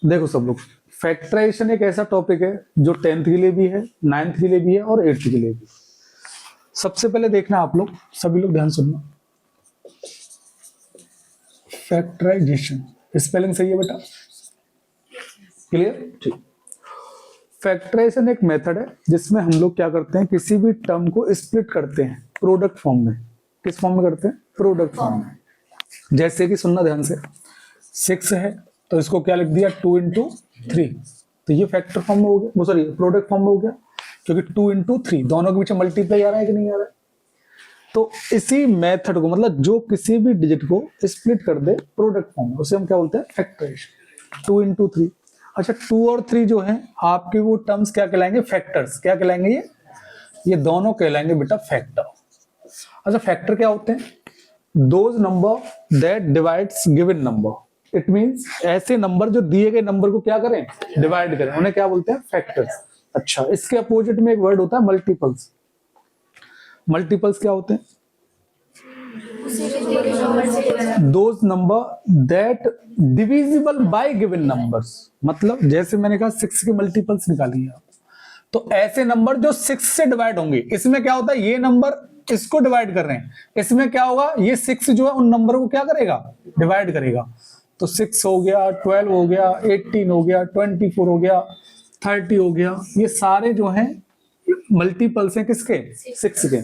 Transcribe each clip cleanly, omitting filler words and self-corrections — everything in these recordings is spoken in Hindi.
देखो सब लोग, फैक्टराइजेशन एक ऐसा टॉपिक है जो 10th के लिए भी है, 9th के लिए भी है और 8th के लिए भी। सबसे पहले देखना आप लोग, सभी लोग ध्यान सुनना, फैक्टराइजेशन स्पेलिंग सही है बेटा? क्लियर? ठीक। फैक्टराइजेशन एक मेथड है जिसमें हम लोग क्या करते हैं, किसी भी टर्म को स्प्लिट करते हैं प्रोडक्ट फॉर्म में। किस फॉर्म में करते हैं? प्रोडक्ट फॉर्म में। जैसे कि सुनना ध्यान से, 6 है तो इसको क्या लिख दिया, 2 into 3, तो ये फैक्टर फॉर्म में हो गया, वो सॉरी प्रोडक्ट फॉर्म में हो गया, क्योंकि 2 into 3 दोनों के बीच में मल्टीप्लाई आ रहा है कि नहीं आ रहा है। तो इसी मेथड को, मतलब जो किसी भी डिजिट को स्प्लिट कर दे प्रोडक्ट फॉर्म में, उसे हम क्या बोलते हैं? फैक्टराइजेशन। 2 into 3। अच्छा, 2 और 3 जो है आपके वो टर्म्स क्या कहलाएंगे? फैक्टर्स। क्या कहलाएंगे ये दोनों कहलाएंगे बेटा फैक्टर। अच्छा, फैक्टर क्या होते हैं? Those number that divides given number. It means ऐसे नंबर जो दिए गए नंबर को क्या करें? डिवाइड करें, उन्हें क्या बोलते हैं? फैक्टर्स। अच्छा, इसके अपोजिट में एक वर्ड होता है मल्टीपल्स। मल्टीपल्स क्या होते हैं? Those number that divisible by given numbers. मतलब जैसे मैंने कहा 6 के मल्टीपल्स निकालिए आप, तो ऐसे नंबर जो 6 से डिवाइड होंगे। इसमें क्या होता है, ये नंबर इसको डिवाइड कर रहे हैं, इसमें क्या होगा, ये 6 जो है उन नंबर को क्या करेगा? डिवाइड करेगा। तो 6 हो गया, 12 हो गया, 18 हो गया, 24 हो गया, 30 हो गया, ये सारे जो हैं मल्टीपल्स हैं किसके? 6 के।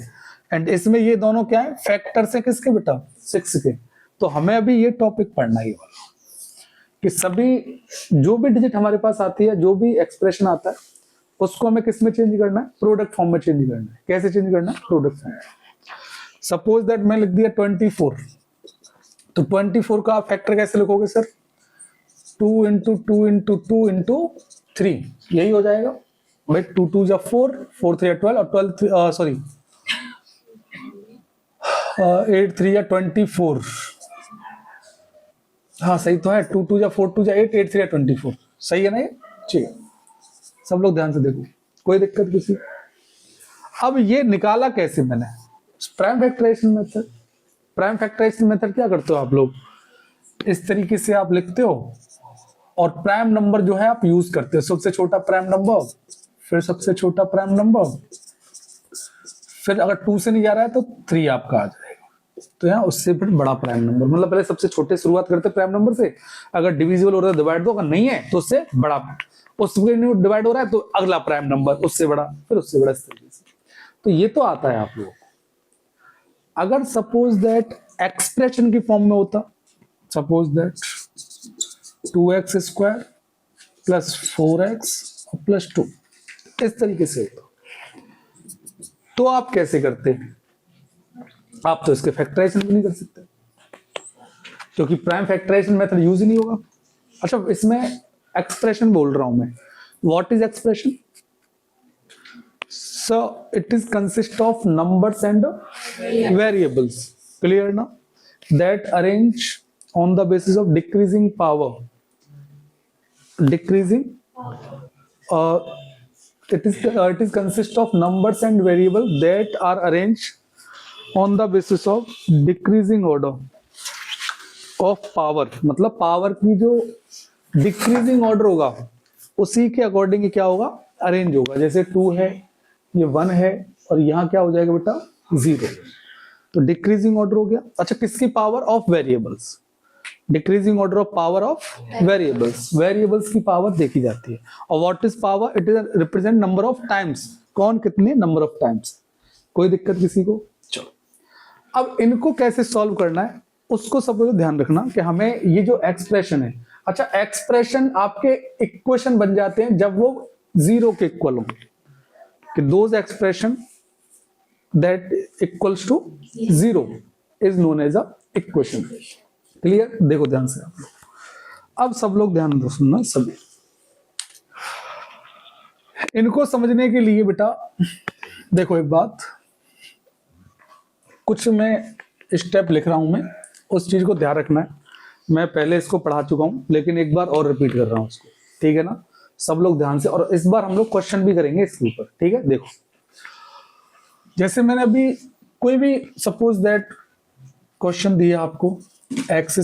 एंड इसमें ये दोनों क्या है? फैक्टर्स हैं किसके बेटा? 6 के। तो हमें अभी ये टॉपिक पढ़ना ही वाला कि सभी जो भी डिजिट हमारे पास आती है, जो भी एक्सप्रेशन आता है, उसको हमें किस में चेंज करना है? प्रोडक्ट फॉर्म में चेंज करना है। कैसे चेंज करना है? Product form. सपोज दैट मैं लिख दिया 24, तो 24 का आप फैक्टर कैसे लिखोगे सर? 2 into 2 into 2 into 3, यही हो जाएगा भाई। 2 2 जा 4, 4 3 12 और 12 सॉरी 8 3 या 24। हाँ सही तो है, 2 2 जा 4 2 जा 8, 8 3 या 24, सही है ना ये? ठीक, सब लोग ध्यान से देखो, कोई दिक्कत किसी? अब ये निकाला कैसे मैंने? Prime factorization method. Prime factorization method क्या करते हो आप लोग? इस तरीके से आप लिखते हो और प्राइम नंबर जो है आप यूज करते हो। सबसे छोटा प्राइम नंबर, फिर सबसे छोटा प्राइम नंबर, फिर अगर 2 से नहीं जा रहा है तो 3 आपका आ जाएगा, तो यहाँ उससे फिर बड़ा प्राइम नंबर। मतलब पहले सबसे छोटे शुरुआत करते प्राइम नंबर से, अगर डिविजिबल हो रहा है डिवाइड दो, अगर नहीं है तो उससे बड़ा, उससे डिवाइड हो रहा है तो अगला प्राइम नंबर, उससे बड़ा, फिर उससे बड़ा, इस तरीके से। तो ये तो आता है आप लोगों को। अगर सपोज दैट एक्सप्रेशन की फॉर्म में होता, suppose that 2x square plus 4x plus 2, इस तरीके से होता, तो आप कैसे करते? आप तो इसके फैक्टराइजेशन भी नहीं कर सकते, क्योंकि प्राइम फैक्टराइजेशन मेथड यूज ही नहीं होगा। अच्छा, इसमें एक्सप्रेशन बोल रहा हूं मैं। What is expression? So it is consist of numbers and variables. Clear now? That arrange on the basis of decreasing power. Decreasing. It is consist of numbers and variables that are arranged on the basis of decreasing order of power. मतलब पावर की जो डिक्रीजिंग ऑर्डर होगा उसी के अकॉर्डिंग क्या होगा? अरेंज होगा। जैसे 2 है, ये 1 है, और यहाँ क्या हो जाएगा बेटा? 0, तो डिक्रीजिंग ऑर्डर हो गया। अच्छा, किसकी? Power of variables. Decreasing order of power of variables. Variables की पावर देखी जाती है। और what is power? It is represent number of times. कौन कितने? Number of times. कोई दिक्कत किसी को? चलो, अब इनको कैसे सॉल्व करना है उसको सब लोग ध्यान रखना कि हमें ये जो एक्सप्रेशन है, अच्छा एक्सप्रेशन आपके इक्वेशन बन जाते हैं जब वो 0 के इक्वल हो, कि those expression that equals to 0 is known as a equation. Clear? देखो ध्यान से आप लोग, अब सब लोग ध्यान दो, सुनना सभी। इनको समझने के लिए बेटा देखो एक बात, कुछ मैं स्टेप लिख रहा हूं, मैं उस चीज को ध्यान रखना है। मैं पहले इसको पढ़ा चुका हूं लेकिन एक बार और रिपीट कर रहा हूं इसको, ठीक है ना? सब लोग ध्यान से, और इस बार हम लोग क्वेश्चन भी करेंगे इसके ऊपर, ठीक है? देखो, जैसे मैंने अभी कोई भी सपोज दैट क्वेश्चन दिया आपको, x²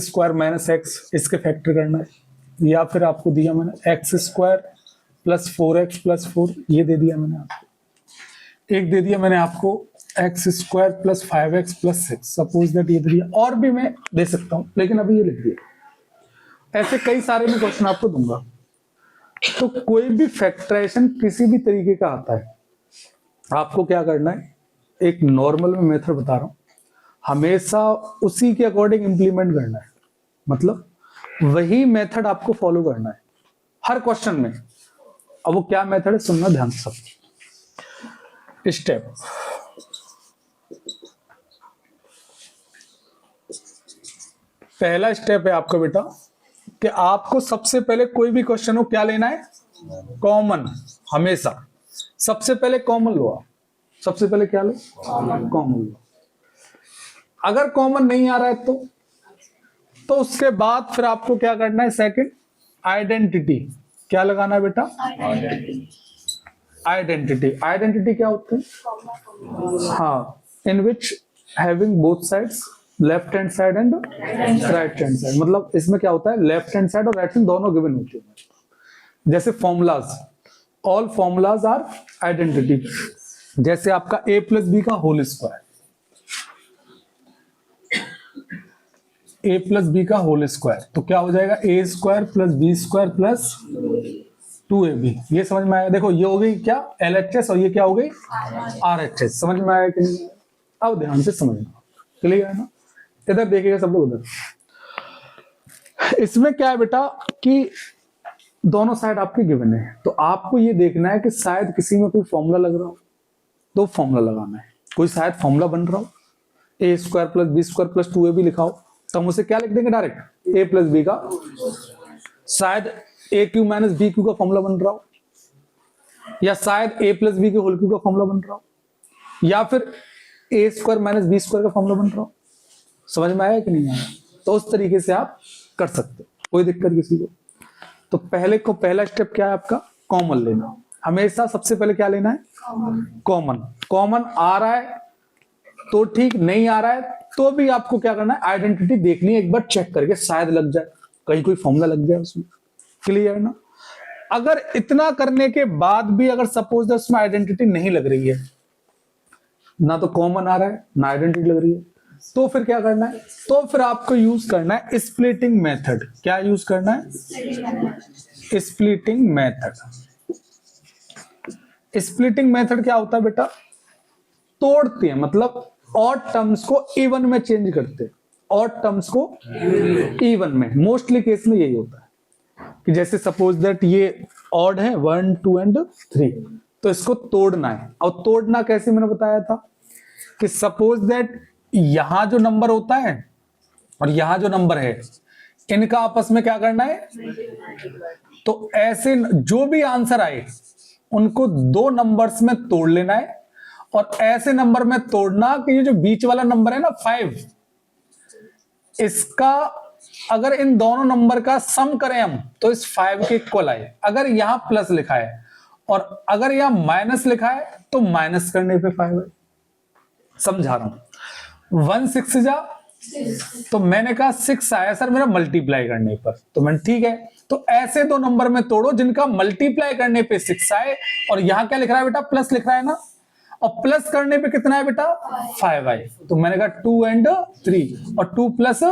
- x, इसके फैक्टर करना है, या फिर आपको दिया मैंने एक्स स्क्वायर प्लस 4x+4, ये दे दिया मैंने आपको। एक दे दिया मैंने आपको x square plus 5x+6, suppose that ये दे दिया, और भी मैं दे सकता हूं लेकिन अभी ये लिख दिया। ऐसे कई सारे मैं क्वेश्चन आपको दूंगा। तो कोई भी फैक्टराइजेशन किसी भी तरीके का आता है, आपको क्या करना है, एक नॉर्मल में मेथड बता रहा हूं, हमेशा उसी के अकॉर्डिंग इंप्लीमेंट करना है। मतलब वही मेथड आपको फॉलो करना है हर क्वेश्चन में। अब वो क्या मेथड है, सुनना ध्यान से सब स्टेप। पहला स्टेप है आपका बेटा कि आपको सबसे पहले कोई भी क्वेश्चन हो क्या लेना है, कॉमन। हमेशा सबसे पहले कॉमन लो आप। सबसे पहले क्या लो, कॉमन लो। अगर कॉमन नहीं आ रहा है तो उसके बाद फिर आपको क्या करना है, सेकंड आइडेंटिटी। क्या लगाना है बेटा, आइडेंटिटी। आइडेंटिटी क्या होते हैं, हाँ, in which having both sides, left hand side and right hand side. मतलब इसमें क्या होता है, लेफ्ट हैंड साइड और राइट हैंड दोनों गिवन होती है। जैसे formulas, all formulas are identity. जैसे आपका a+b का होल स्क्वायर, a+b का होल स्क्वायर, तो क्या हो जाएगा, a² + b² + 2ab। ये समझ में आया। देखो ये हो गई क्या, LHS, और ये क्या हो गई, RHS। समझ में आया कि नहीं? अब ध्यान से समझना, क्लियर है ना। इधर देखिएगा सब लोग, इधर इसमें क्या है बेटा कि दोनों साइड आपके गिवन है, तो आपको ये देखना है कि शायद किसी में कोई फॉर्मूला लग रहा हो तो फॉर्मूला लगाना है। कोई शायद फॉर्मूला बन रहा हो, a² + b² + 2ab लिखा हो, तो हम उसे क्या लिख देंगे, डायरेक्ट a+b का। शायद aq - bq का फॉर्मूला बन रहा हो, या शायद a+b के होल क्यूब का फॉर्मूला बन रहा हो, या फिर a² - b² का फॉर्मूला बन रहा हो। समझ में आया कि नहीं आया? तो उस तरीके से आप कर सकते हो, कोई दिक्कत किसी को। तो पहला स्टेप क्या है आपका, कॉमन लेना। हमेशा सबसे पहले क्या लेना है, कॉमन। कॉमन आ रहा है तो ठीक, नहीं आ रहा है तो भी आपको क्या करना है, आइडेंटिटी देखनी है एक बार चेक करके, शायद लग जाए, कहीं कोई फॉर्मूला लग जाए उसमें। क्लियर ना। अगर इतना करने के बाद भी अगर सपोज उसमें आइडेंटिटी नहीं लग रही है, ना तो कॉमन आ रहा है ना आइडेंटिटी लग रही है, तो फिर क्या करना है, तो फिर आपको यूज करना है स्प्लिटिंग मेथड। क्या यूज करना है, स्प्लिटिंग मेथड। स्प्लिटिंग मेथड क्या होता है बेटा, तोड़ते हैं, मतलब ऑड टर्म्स को इवन में चेंज करते हैं। ऑड टर्म्स को इवन में, मोस्टली केस में यही होता है कि जैसे सपोज दैट ये ऑड है 1 2 एंड 3, तो इसको तोड़ना है। और तोड़ना कैसे मैंने बताया था कि सपोज दैट यहां जो नंबर होता है और यहां जो नंबर है, इनका आपस में क्या करना है, तो ऐसे जो भी आंसर आए उनको दो नंबर्स में तोड़ लेना है, और ऐसे नंबर में तोड़ना कि ये जो बीच वाला नंबर है ना 5, इसका अगर इन दोनों नंबर का सम करें हम तो इस 5 के इक्वल आए। अगर यहां प्लस लिखा है और अगर यहां माइनस लिखा है तो माइनस करने पे 5 है। समझा रहा हूं, 1 6 जा, तो मैंने कहा 6 आया सर मेरा मल्टीप्लाई करने पर, तो मैंने ठीक है, तो ऐसे दो नंबर में तोड़ो जिनका मल्टीप्लाई करने पे 6 आए, और यहां क्या लिख रहा है बेटा, प्लस लिख रहा है ना, और प्लस करने पे कितना है बेटा, 5 आए। तो मैंने कहा 2 एंड 3, और 2 प्लस,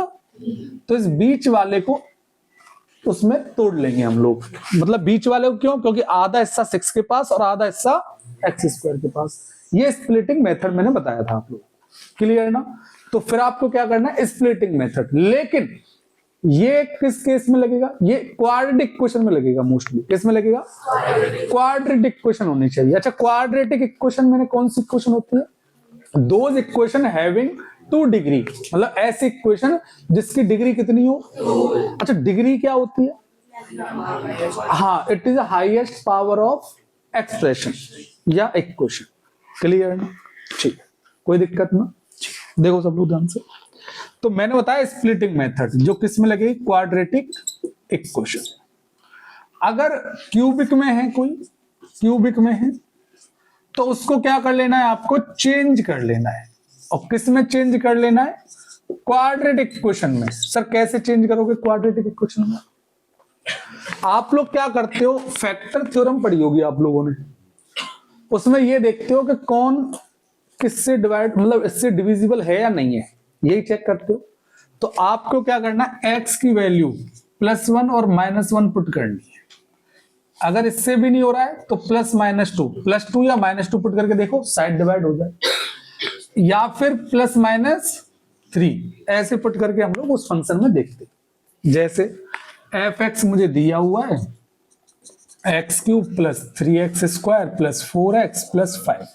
तो इस बीच वाले को उसमें तोड़ लेंगे हम लोग। मतलब बीच वाले को क्यों, क्योंकि आधा हिस्सा 6 के पास और आधा हिस्सा x² के पास। ये स्प्लिटिंग मेथड मैंने बताया था आप लोग, क्लियर है ना। तो फिर आपको क्या करना है, स्प्लिटिंग मेथड। लेकिन ये किस केस में लगेगा, ये क्वाड्रेटिक इक्वेशन में लगेगा मोस्टली। किस में लगेगा, क्वाड्रेटिक इक्वेशन होनी चाहिए। अच्छा, क्वाड्रेटिक इक्वेशन में कौन सी इक्वेशन होती है, दोज इक्वेशन हैविंग 2 डिग्री, मतलब ऐसी इक्वेशन जिसकी डिग्री कितनी हो। अच्छा, डिग्री क्या होती है, हाँ, it is the highest power of expression या इक्वेशन। क्लियर ना, ठीक, कोई दिक्कत ना। देखो सब लोग ध्यान से, तो मैंने बताया स्प्लिटिंग मेथड जो किस में लगेगी, क्वाड्रेटिक इक्वेशन। अगर क्यूबिक में है, कोई क्यूबिक में है, तो उसको क्या कर लेना है, आपको चेंज कर लेना है। और किस में चेंज कर लेना है, क्वाड्रेटिक इक्वेशन में। सर कैसे चेंज करोगे क्वाड्रेटिक इक्वेशन में, आप लोग क्या करते हो, फैक्टर थ्योरम पढ़ी होगी आप लोगों ने, उसमें ये देखते हो कि कौन किससे डिवाइड, मतलब इससे डिविजिबल है या नहीं है, यही चेक करते हो। तो आपको क्या करना है, x की वैल्यू +1 और -1 पुट करनी है। अगर इससे भी नहीं हो रहा है तो +-2 या -2 पुट करके देखो, साइड डिवाइड हो जाए, या फिर +-3 ऐसे पुट करके हम लोग उस फंक्शन में देखते हैं। जैसे f(x) मुझे दिया हुआ है x³ + 3x² + 4x + 5,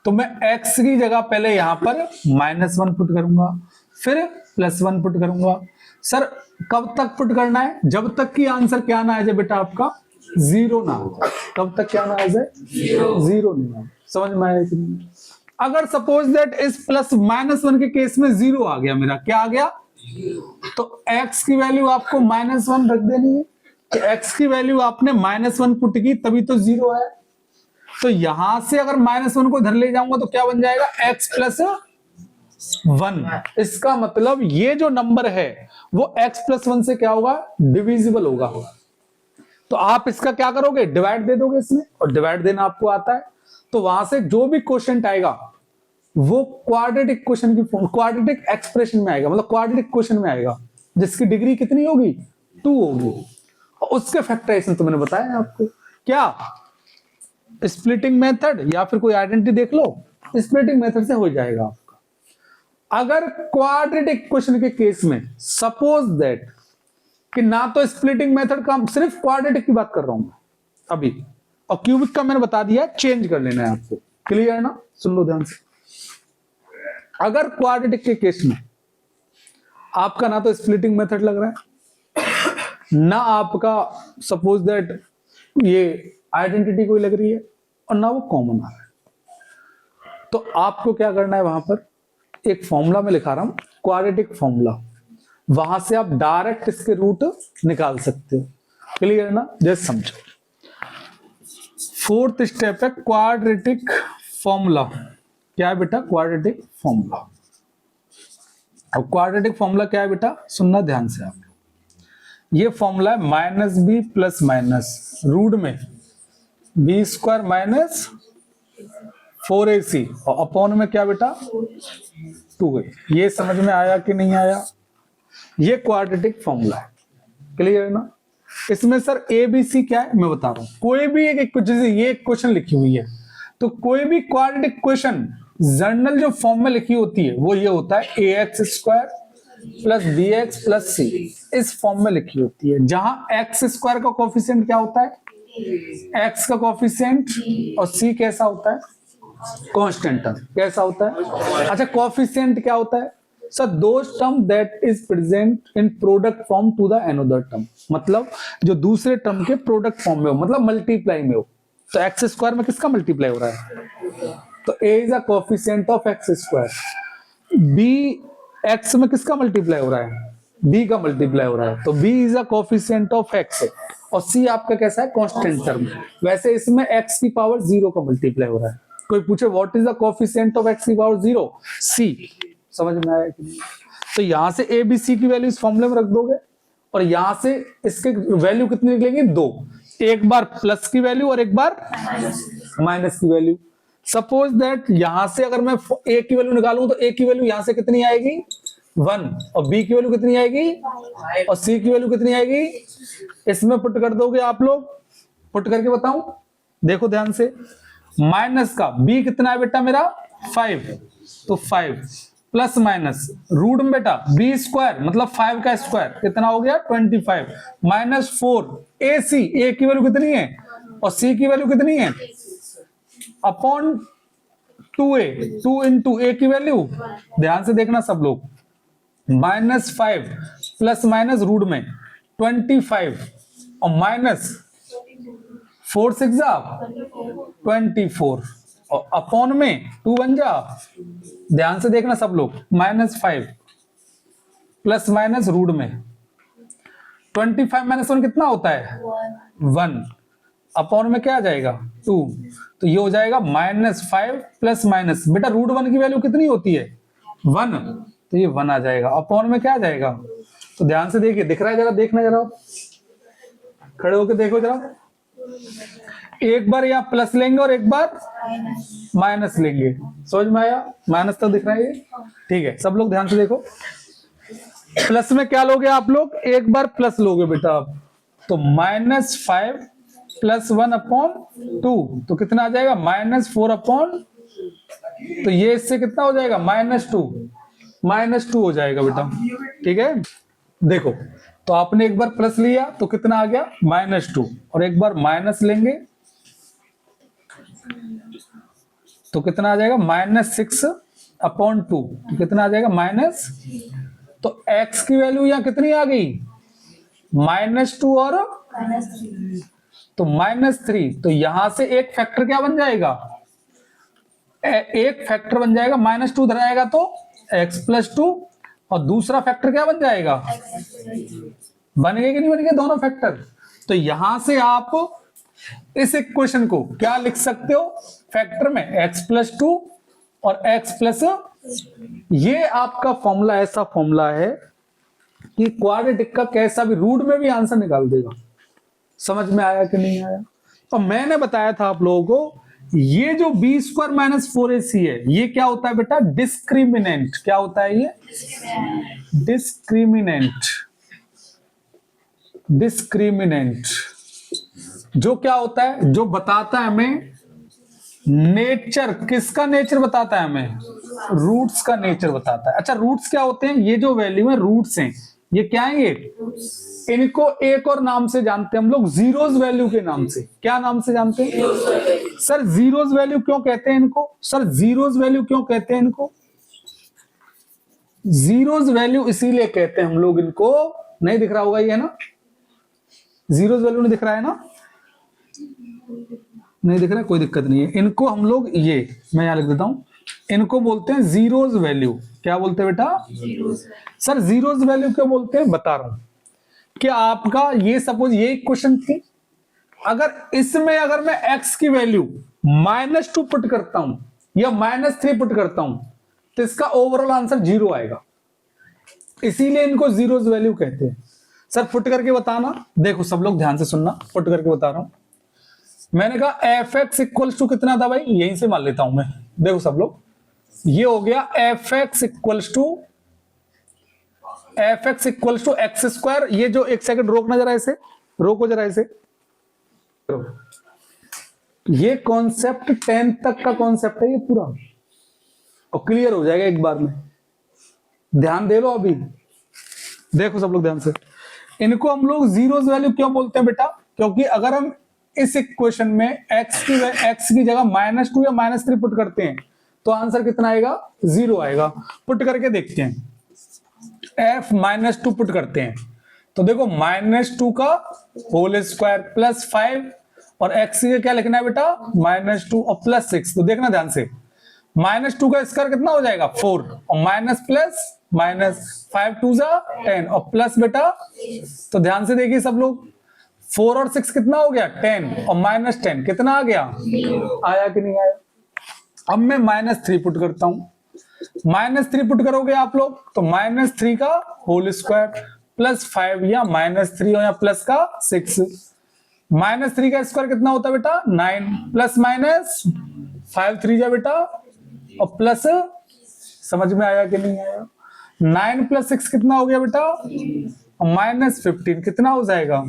तो मैं x की जगह पहले यहां पर -1 पुट करूंगा, फिर +1 पुट करूंगा। सर कब तक पुट करना है, जब तक कि आंसर क्या ना आ जाए बेटा, आपका 0 ना आ जाए। कब तक क्या ना आ जाए, 0 नहीं आ। समझ में आया कि नहीं? अगर सपोज दैट इस +-1 के केस में 0 आ गया, मेरा क्या आ गया, तो x की वैल्यू आपको -1 रख देनी है। तो x की वैल्यू आपने -1 पुट की, तभी तो 0 है। तो यहां से अगर -1 को इधर ले जाऊंगा तो क्या बन जाएगा, x + 1। इसका मतलब ये जो नंबर है वो x + 1 से क्या होगा, डिविजिबल होगा। तो आप इसका क्या करोगे, डिवाइड दे दोगे इसमें, और डिवाइड देना आपको आता है। तो वहां से जो भी क्वेश्चन आएगा वो क्वाड्रेटिक क्वेश्चन की फॉर्म, क्वाड्रेटिक एक्सप्रेशन में आएगा, मतलब क्वाड्रेटिक क्वेश्चन में आएगा, जिसकी डिग्री कितनी होगी, 2 होगी। और उसके फैक्टराइजेशन तो मैंने बताया आपको, क्या स्प्लिटिंग मेथड या फिर कोई आइडेंटिटी देख लो, स्प्लिटिंग मेथड से हो जाएगा आपका। अगर क्वाड्रेटिक क्वेश्चन के केस में सपोज दैट कि ना तो स्प्लिटिंग मेथड का, सिर्फ क्वाड्रेटिक की बात कर रहा हूं अभी, और क्यूबिक का मैंने बता दिया, चेंज कर लेना है आपको। क्लियर है ना, सुन लो ध्यान से। अगर क्वाड्रेटिक के केस में आपका ना तो स्प्लिटिंग मेथड लग रहा है, ना आपका सपोज दैट ये आइडेंटिटी कोई लग रही है, और ना वो कॉमन आ रहा है, तो आपको क्या करना है, वहां पर एक फॉर्मूला में लिखा रहा हूं, क्वाड्रेटिक फॉर्मूला, वहां से आप डायरेक्ट इसके रूट निकाल सकते हो। क्लियर है ना, जैसे समझो। 4th स्टेप है क्वाड्रेटिक फॉर्मूला। क्या है बेटा, क्वाड्रेटिक फॉर्मूला। अब क्वाड्रेटिक फॉर्मूला क्या है बेटा, सुनना ध्यान से आप। ये फॉर्मूला है -b + रूट में b² - 4ac, और अपॉन में क्या बेटा, 2a। ये समझ में आया कि नहीं आया, ये क्वाड्रेटिक फॉर्मूला है। क्लियर है ना। इसमें सर ए बी सी क्या है मैं बता रहा हूं, कोई भी एक जैसे ये क्वेश्चन लिखी हुई है, तो कोई भी क्वाड्रेटिक क्वेश्चन जनरल जो फॉर्म में लिखी होती है वो ये होता है ax² + bx + c, इस फॉर्म में लिखी होती है, जहां x² का कोफिशिएंट क्या होता है, x का कोफिशिएंट, और c कैसा होता है, कांस्टेंट टर्म कैसा होता है। अच्छा, कोफिशिएंट क्या होता है sir, those term that is present in product form to the another term, मतलब जो दूसरे टर्म के प्रोडक्ट फॉर्म में हो, मतलब मल्टीप्लाई में हो। तो x² में किसका मल्टीप्लाई हो रहा है, तो a is a coefficient of x²। b x में किसका मल्टीप्लाई हो रहा है, b का मल्टीप्लाई हो रहा है, तो b is a coefficient of x, और c आपका कैसा है, कांस्टेंट टर्म। वैसे इसमें x की पावर 0 का मल्टीप्लाई हो रहा है। कोई पूछे what is the coefficient of x की पावर 0, c। समझ में आया कि नहीं। तो यहां से a b c की वैल्यू इस फॉर्मूले में रख दोगे, और यहां से इसके वैल्यू कितनी निकलेंगी, 2, एक बार प्लस की वैल्यू और एक बार माइनस की वैल्यू। सपोज दैट यहां से अगर मैं a की वैल्यू निकालूं तो a की वैल्यू यहां से कितनी आएगी, 1, और b की वैल्यू कितनी आएगी, और c की वैल्यू कितनी आएगी। इसमें पुट कर दोगे आप लोग, पुट करके बताऊं, देखो ध्यान से। माइनस का b कितना है बेटा मेरा, 5, तो 5 प्लस माइनस रूट में बेटा b² मतलब 5 का स्क्वायर कितना हो गया, 25 -4 ac, a की वैल्यू कितनी है और c की वैल्यू कितनी है, अपॉन 2a, 2 into a की वैल्यू, ध्यान से देखना सब लोग, -5 प्लस माइनस रूट में 25 और माइनस 4 6 24 और अपॉन में 2 बन जा, ध्यान से देखना सब लोग, -5 प्लस माइनस रूट में 25 - 1 कितना होता है, 1, अपॉन में क्या आ जाएगा, 2, तो ये हो जाएगा -5 प्लस माइनस, बेटा रूट 1 की वैल्यू कितनी होती है, 1, तो ये 1 आ जाएगा, अपॉन में क्या आ जाएगा। तो ध्यान से देखिए, दिख रहा है जरा, देखना जरा, खड़े होके देखो जरा, एक बार यहाँ प्लस लेंगे और एक बार माइनस लेंगे, समझ में आया? माइनस तक दिख रहा है ये, ठीक है। सब लोग ध्यान से देखो, प्लस में क्या लोगे आप लोग, एक बार प्लस लोगे बेटा आप, तो -5 + 1/2, तो कितना आ जाएगा -4 तो ये इससे कितना हो जाएगा -2 हो जाएगा बेटा, ठीक है। देखो तो आपने एक बार प्लस लिया तो कितना आ गया -2, और एक बार माइनस लेंगे तो कितना आ जाएगा -6/2, तो कितना आ जाएगा माइनस, तो x की वैल्यू यहां कितनी आ गई -2 और तो -3, तो यहां से एक फैक्टर क्या बन जाएगा, एक फैक्टर बन जाएगा -2 इधर आएगा तो x + 2, और दूसरा फैक्टर क्या बन जाएगा, बन गए कि नहीं बन गए दोनों फैक्टर। तो यहां से आप इस इक्वेशन को क्या लिख सकते हो फैक्टर में, x + 2 और x+, ये आपका फॉर्मूला ऐसा फॉर्मूला है कि क्वाड्रेटिक का कैसा भी रूट में भी आंसर निकाल देगा। समझ में आया कि नहीं आया? तो मैंने बताया था आप लोगों को, ये जो b² - 4ac है, ये क्या होता है बेटा, डिस्क्रिमिनेंट। क्या होता है ये, डिस्क्रिमिनेंट। डिस्क्रिमिनेंट जो क्या होता है, जो बताता है हमें नेचर, किसका नेचर बताता है हमें, रूट्स का नेचर बताता है। अच्छा रूट्स क्या होते हैं, ये जो वैल्यू है रूट्स हैं, ये क्या है, ये इनको एक और नाम से जानते हैं हम लोग, जीरोस वैल्यू के नाम से। क्या नाम से जानते हैं सर, जीरोस वैल्यू क्यों कहते हैं इनको, सर जीरोस वैल्यू क्यों कहते हैं इनको, जीरोस वैल्यू इसीलिए कहते हैं हम लोग इनको, नहीं दिख रहा होगा ये ना, जीरोस वैल्यू नहीं दिख रहा है ना, नहीं दिख रहा है, कोई दिक्कत नहीं है। इनको हम लोग, ये मैं यहां लिख देता हूं, इनको बोलते हैं जीरोस वैल्यू। क्या बोलते हैं बेटा, सर जीरोस वैल्यू क्यों बोलते हैं, बता रहा हूं कि आपका ये सपोज ये क्वेश्चन थी, अगर इसमें अगर मैं x की वैल्यू -2 पुट करता हूं या -3 पुट करता हूं तो इसका ओवरऑल आंसर 0 आएगा, इसीलिए इनको जीरोस वैल्यू कहते हैं। सर पुट करके बताना, देखो सब लोग ध्यान से सुनना, पुट करके बता रहा हूं। मैंने कहा fx = कितना था भाई, यहीं से मान लेता हूं मैं, देखो सब लोग, ये हो गया fx = x², ये जो एक सेकंड रोकना जरा, इसे रोको जरा, इसे ये कॉन्सेप्ट 10th तक का कॉन्सेप्ट है ये पूरा, और क्लियर हो जाएगा एक बार में, ध्यान दे लो अभी। देखो सब लोग ध्यान से, इनको हम लोग जीरोस वैल्यू क्यों बोलते हैं बेटा, क्योंकि अगर हम इस इक्वेशन में x की जगह -2 या -3 पुट करते हैं तो आंसर कितना आएगा, 0 आएगा। पुट करके देखते हैं, f -2 पुट करते हैं तो देखो -2 का होल स्क्वायर प्लस 5, और x के क्या लिखना है बेटा, -2 और +6, तो देखना ध्यान से, -2 का स्क्वायर कितना हो जाएगा 4, और माइनस प्लस माइनस 5 2 10, और प्लस बेटा, तो ध्यान से देखिए सब लोग, 4 और 6 कितना हो गया 10, और -10 कितना आ गया, आया कि नहीं आया। अब मैं -3 पुट करता हूं, -3 पुट करोगे आप लोग तो -3 का होल स्क्वायर प्लस 5 या -3 या प्लस का 6, -3 का स्क्वायर कितना होता है बेटा 9, प्लस माइनस 5 3 जा बेटा, और प्लस, समझ में आया कि नहीं आया, 9 + 6 कितना हो गया बेटा, और -15 कितना हो जाएगा,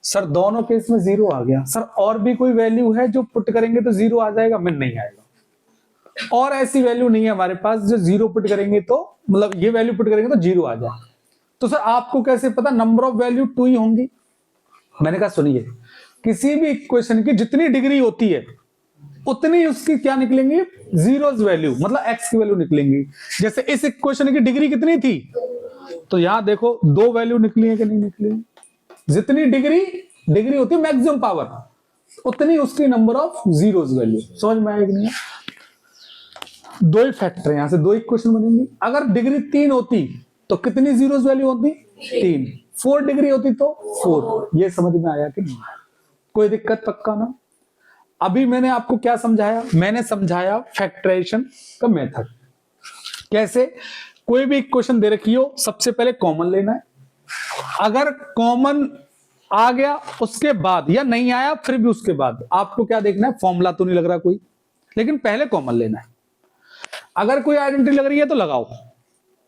सर दोनों केस में 0 आ गया। सर और भी कोई वैल्यू है जो पुट करेंगे तो 0 आ जाएगा, मैं नहीं आएगा, और ऐसी वैल्यू नहीं है हमारे पास जो 0 पुट करेंगे तो, मतलब ये वैल्यू पुट करेंगे तो 0 आ जाए। तो सर आपको कैसे पता, नंबर ऑफ वैल्यू 2 ही होंगी। मैंने कहा सुनिए, किसी भी इक्वेशन की जितनी डिग्री होती है उतनी उसकी क्या निकलेंगी, जीरोस वैल्यू, मतलब x की वैल्यू निकलेंगी। जैसे इस इक्वेशन की डिग्री कितनी थी, तो यहां देखो 2 वैल्यू निकली है कि नहीं निकली, जितनी डिग्री होती है मैक्सिमम पावर, उतनी उसकी नंबर ऑफ जीरोस वैल्यू। समझ में आया कि नहीं, 2 ही फैक्टर है, यहां से 2 इक्वेशन बनेंगी। अगर डिग्री 3 होती तो कितनी जीरोस वैल्यू होती, 3, 4 डिग्री होती तो 4। ये समझ में आया कि नहीं, कोई दिक्कत पक्का ना। अभी मैंने आपको क्या समझाया, मैंने समझाया फैक्टराइजेशन का मेथड। कैसे, कोई भी इक्वेशन दे रखी हो, सबसे पहले कॉमन लेना है। अगर कॉमन आ गया उसके बाद या नहीं आया फिर भी उसके बाद आपको क्या देखना है, फॉर्मूला तो नहीं लग रहा कोई, लेकिन पहले कॉमन लेना है। अगर कोई आइडेंटिटी लग रही है तो लगाओ,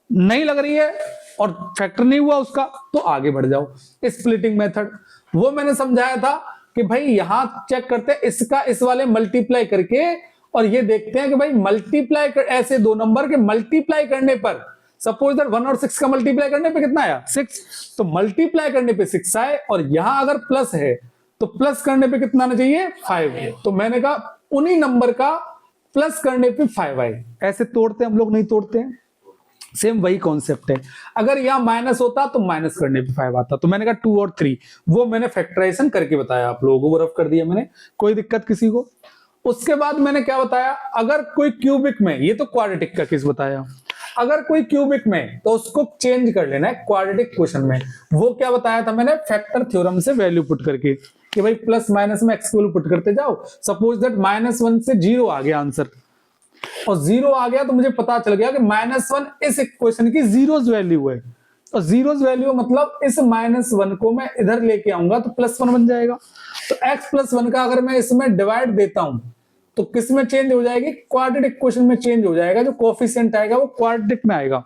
नहीं लग रही है और फैक्टर नहीं हुआ उसका तो आगे बढ़ जाओ। स्प्लिटिंग मेथड वो मैंने समझाया था कि भाई यहां चेक करते हैं इसका इस वाले मल्टीप्लाई करके और ये देखते हैं कि भाई मल्टीप्लाई ऐसे दो नंबर के मल्टीप्लाई करने पर, सपोज दैट 1 और 6 का मल्टीप्लाई करने पे कितना आया 6, तो मल्टीप्लाई करने पे 6 आए और यहां अगर प्लस है तो प्लस करने पे कितना आना चाहिए 5। तो मैंने कहा उन्हीं नंबर का प्लस करने पे 5 आए। ऐसे तोड़ते हम लोग, नहीं तोड़ते हैं, सेम वही कॉन्सेप्ट है। अगर यहां माइनस होता तो माइनस करने पे 5 आता। तो मैंने कहा 2 और 3 वो मैंने फैक्टराइजेशन करके बताया आप लोगों को, वो रफ कर दिया मैंने, कोई दिक्कत किसी को। उसके बाद मैंने क्या बताया, अगर कोई क्यूबिक में, ये तो क्वाड्रेटिक का केस बताया, अगर कोई क्यूबिक में तो उसको चेंज कर लेना है क्वाड्रेटिक क्वेश्चन में। वो क्या बताया था मैंने, फैक्टर थ्योरम से वैल्यू पुट करके कि भाई प्लस माइनस में एक्स की वैल्यू पुट करते जाओ। सपोज दैट -1 से 0 आ गया आंसर और 0 आ गया तो मुझे पता चल गया कि -1 इस इक्वेशन की जीरोज वैल्यू है और जीरोज वैल्यू मतलब इस -1 को मैं इधर लेके आऊंगा तो +1 बन जाएगा। तो x +1 का अगर मैं इसमें डिवाइड देता हूं तो किस में चेंज हो जाएगी, क्वाड्रेटिक इक्वेशन में चेंज हो जाएगा। जो कोफिशिएंट आएगा वो क्वाड्रेटिक में आएगा,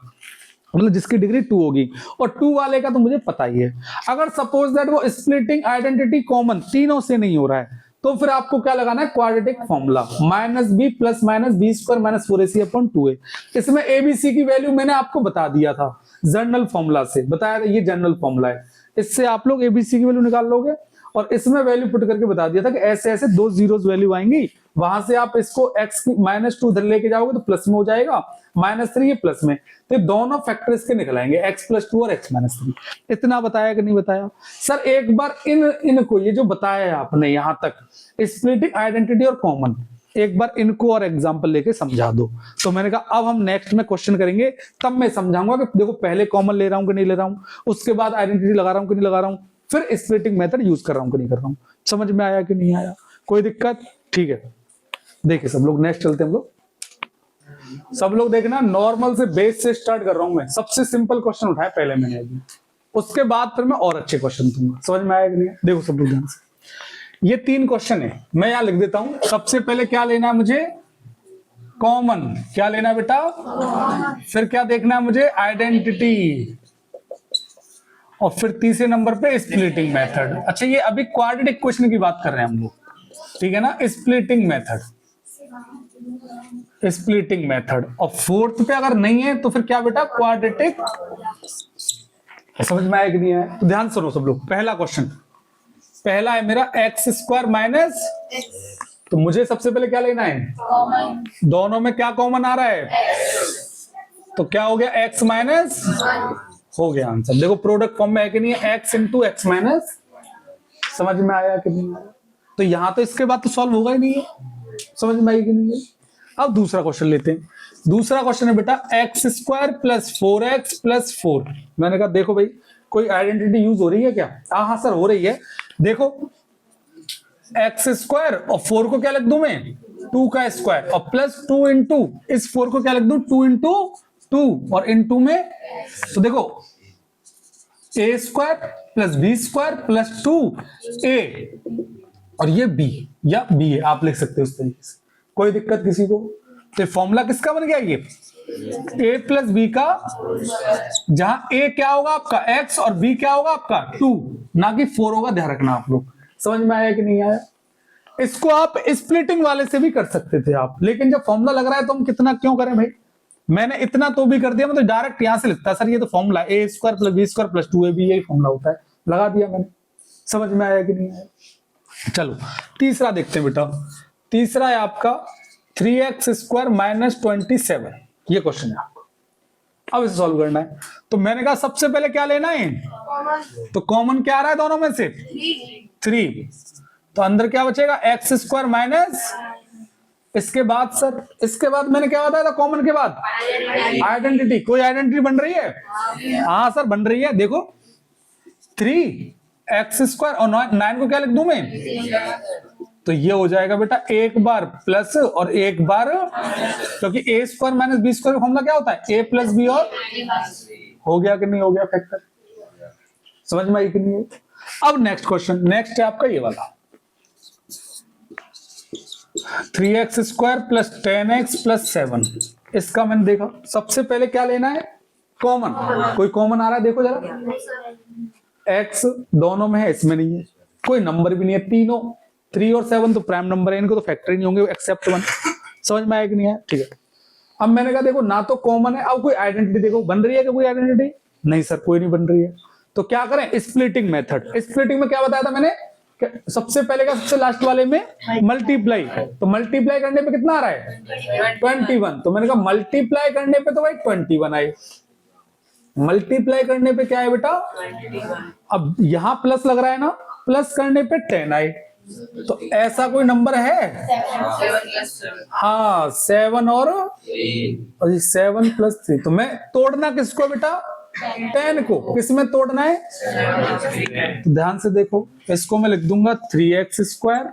मतलब जिसकी डिग्री 2 होगी। और 2 वाले का तो मुझे पता ही है। अगर सपोज दैट वो स्प्लिटिंग आइडेंटिटी कॉमन तीनों से नहीं हो रहा है तो फिर आपको क्या लगाना है, quadratic formula -b + -b² - 4ac/2a। इसमें एबीसी की वैल्यू मैंने आपको बता दिया था, जनरल फॉर्मूला से बताया था, ये जनरल फॉर्मूला है, इससे आप लोग एबीसी की वैल्यू निकाल लोगे। और इसमें वैल्यू पुट करके बता दिया था कि ऐसे ऐसे दो जीरोस वैल्यू आएंगी, वहां से आप इसको x की -2 इधर लेके जाओगे तो प्लस में हो जाएगा, -3 ये प्लस में, तो दोनों फैक्टर इसके निकल आएंगे, x +2 और x -3। इतना बताया कि नहीं बताया सर? एक बार इनको ये जो बताया है आपने यहां तक, स्प्लिटिंग आइडेंटिटी और कॉमन, एक बार इनको और एग्जांपल लेके समझा दो। तो मैंने कहा अब हम नेक्स्ट में क्वेश्चन करेंगे, तब मैं समझाऊंगा कि देखो पहले कॉमन ले रहा हूं कि नहीं ले रहा हूं, उसके बाद आइडेंटिटी लगा रहा हूं कि नहीं लगा रहा हूं, फिर स्प्लिटिंग मेथड यूज कर रहा हूं कि नहीं कर रहा हूं। समझ में आया कि नहीं आया? कोई दिक्कत? ठीक है, देखिए सब लोग नेक्स्ट चलते हैं हम लोग। सब लोग देखना, नॉर्मल से बेस से स्टार्ट कर रहा हूं मैं, सबसे सिंपल क्वेश्चन उठाया पहले मैंने अभी, उसके बाद फिर मैं और अच्छे क्वेश्चन दूंगा। समझ में आया कि नहीं? देखो सब लोग ध्यान से, ये 3 क्वेश्चन है, मैं यहां लिख देता हूं। सबसे पहले क्या लेना है मुझे, कॉमन। क्या लेना है बेटा? फिर क्या देखना है मुझे, आइडेंटिटी। और फिर तीसरे नंबर पे स्प्लिटिंग मेथड। अच्छा ये अभी क्वाड्रेटिक क्वेश्चन की बात कर रहे हैं हम लोग, ठीक है ना? Splitting method, splitting method. और फोर्थ पे अगर नहीं है तो फिर क्या बेटा, क्वाड्रेटिक। समझ में आया कि नहीं है? तो ध्यान सुनो सब लोग। पहला क्वेश्चन, पहला है मेरा x² माइनस, तो मुझे सबसे पहले क्या लेना है, दोनों में क्या कॉमन आ रहा है, तो क्या हो गया, x माइनस, हो गया आंसर। देखो प्रोडक्ट फॉर्म में है कि नहीं है, x × x माइनस। समझ में आया कि नहीं आया? तो यहां तो इसके बाद तो सॉल्व होगा ही नहीं है। समझ में आई कि नहीं है? अब दूसरा क्वेश्चन लेते हैं। दूसरा क्वेश्चन है बेटा x² + 4x + 4। मैंने कहा देखो भाई कोई आइडेंटिटी यूज हो रही है क्या? हाँ सर हो रही है। देखो x² और 4 को क्या लिख दूं मैं, 2 का स्क्वायर, और +2 × इस 4 को क्या लिख दूं, 2 × 2 और इनटू में, तो देखो a² + b² + 2a और ये b या b है, आप लिख सकते हो उस तरीके से, कोई दिक्कत किसी को? तो फॉर्मूला किसका बन गया, ये a + b का, जहां a क्या होगा आपका x और b क्या होगा आपका 2, ना कि 4 होगा, ध्यान रखना आप लोग। समझ में आया कि नहीं आया? इसको आप स्प्लिटिंग वाले से भी कर सकते थे आप, लेकिन जब फॉर्मूला लग रहा है तो हम कितना क्यों करें भाई? मैंने इतना तो भी कर दिया, मतलब डायरेक्ट यहां से लिखता सर ये तो फॉर्मूला a² + b² + 2ab, यही फॉर्मूला होता है, लगा दिया मैंने। समझ में आया कि नहीं आया? चलो तीसरा देखते हैं बेटा। तीसरा है आपका 3x² - 27, ये क्वेश्चन है आपको, अब इसे सॉल्व करना है। तो मैंने कहा सबसे पहले क्या लेना है, तो कॉमन क्या आ रहा है दोनों में से, 3। तो अंदर क्या बचेगा, x² माइनस, इसके बाद सर, इसके बाद मैंने क्या बताया था कॉमन के बाद, आइडेंटिटी। कोई आइडेंटिटी बन रही है? हाँ सर बन रही है। देखो 3x² और 9 को क्या लिख दूं मैं, तो ये हो जाएगा बेटा एक बार प्लस और एक बार, क्योंकि a² - b² का फॉर्मूला क्या होता है, a + b, और हो गया कि नहीं हो गया फैक्टर? समझ में आई कि नहीं? अब नेक्स्ट क्वेश्चन, नेक्स्ट है आपका ये वाला 3x square plus 10x plus 7। इसका मैंने देखा सबसे पहले क्या लेना है, कॉमन। कोई कॉमन आ रहा है देखो जरा, x दोनों में है, इसमें नहीं है, कोई नंबर भी नहीं है, तीनों 3 और 7 तो प्राइम नंबर है, इनको तो फैक्टर ही नहीं होंगे एक्सेप्ट 1। समझ में आया कि नहीं है? ठीक है। अब मैंने कहा देखो ना तो कॉमन है, अब कोई आइडेंटिटी देखो बन रही है क्या, कोई आइडेंटिटी नहीं सर, कोई नहीं बन रही है। तो क्या करें, स्प्लिटिंग मेथड। स्प्लिटिंग में क्या बताया था मैंने, सबसे पहले का सबसे लास्ट वाले में मल्टीप्लाई, तो मल्टीप्लाई करने पे कितना आ रहा है 21। तो मैंने कहा मल्टीप्लाई करने पे तो भाई 21 आए, मल्टीप्लाई करने पे क्या है बेटा, अब यहां प्लस लग रहा है ना, प्लस करने पे 10 आए। तो ऐसा कोई नंबर है, हाँ 7 और 7 प्लस 3। तो मैं तोड़ना किसको बेटा, 10 को, किसमें तोड़ना है, तो ध्यान से देखो, इसको मैं लिख दूंगा 3x स्क्वायर